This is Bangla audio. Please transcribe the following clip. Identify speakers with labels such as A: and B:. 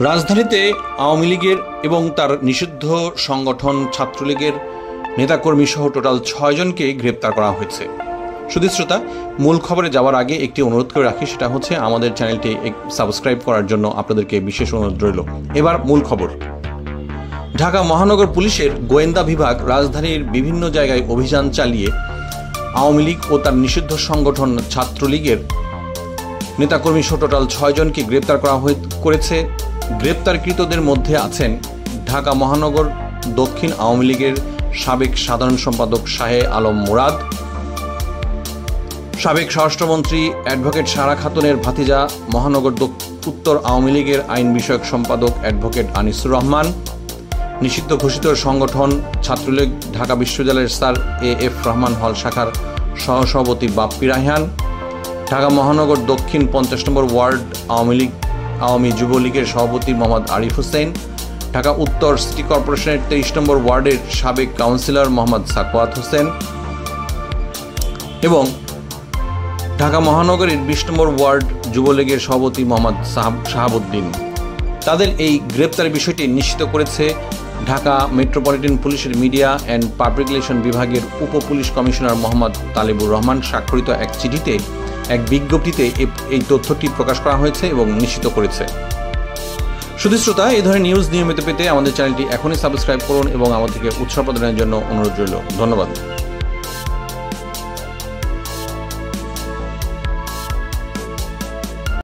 A: রাজধানীতে আওয়ামী লীগের এবং তার নিষিদ্ধ সংগঠন ছাত্রলীগের নেতাকর্মী সহ টোটাল 6 জনকে গ্রেপ্তার করা হয়েছে। শুধু শ্রোতা, মূল খবরে যাওয়ার আগে একটি অনুরোধ করে রাখি, সেটা হচ্ছে আমাদের চ্যানেলটি সাবস্ক্রাইব করার জন্য আপনাদেরকে বিশেষ অনুরোধ রইল। এবার মূল খবর। ঢাকা মহানগর পুলিশের গোয়েন্দা বিভাগ রাজধানীর বিভিন্ন জায়গায় অভিযান চালিয়ে আওয়ামী লীগ ও তার নিষিদ্ধ সংগঠন ছাত্রলীগের নেতাকর্মী সহ টোটাল 6 জনকে গ্রেপ্তার করেছে। গ্রেপ্তারকৃতদের মধ্যে আছেন ঢাকা মহানগর দক্ষিণ আওয়ামী লীগের সাবেক সাধারণ সম্পাদক শাহে আলম মুরাদ, সাবেক স্বরাষ্ট্রমন্ত্রী অ্যাডভোকেট সারা খাতুনের ভাতিজা মহানগর উত্তর আওয়ামী লীগের আইন বিষয়ক সম্পাদক অ্যাডভোকেট আনিসুর রহমান, নিষিদ্ধ ঘোষিত সংগঠন ছাত্রলীগ ঢাকা বিশ্ববিদ্যালয়ের স্যার এ.এফ রহমান হল শাখার সহসভাপতি বাপ্পি রায়হান, ঢাকা মহানগর দক্ষিণ 50 নম্বর ওয়ার্ড আওয়ামী যুবলীগের সভাপতি মোহাম্মদ আরিফ হোসেন, ঢাকা উত্তর সিটি কর্পোরেশনের 23 নম্বর ওয়ার্ডের সাবেক কাউন্সিলর মোহাম্মদ সাকওয়াত হোসেন এবং ঢাকা মহানগরের 20 নম্বর ওয়ার্ড যুবলীগের সভাপতি মোহাম্মদ শাহাবুদ্দিন। তাদের এই গ্রেপ্তারের বিষয়টি নিশ্চিত করেছে ঢাকা মেট্রোপলিটন পুলিশের মিডিয়া অ্যান্ড পাবলিক রিলেশন বিভাগের উপ পুলিশ কমিশনার মোহাম্মদ তালেবুর রহমান স্বাক্ষরিত এক বিজ্ঞপ্তিতে এই তথ্যটি প্রকাশ করা হয়েছে এবং নিশ্চিত করেছে। শুধু শ্রোতা, এই ধরনের নিউজ নিয়মিত পেতে আমাদের চ্যানেলটি এখনই সাবস্ক্রাইব করুন এবং আমাদেরকে উৎসাহ প্রদানের জন্য অনুরোধ রইল। ধন্যবাদ।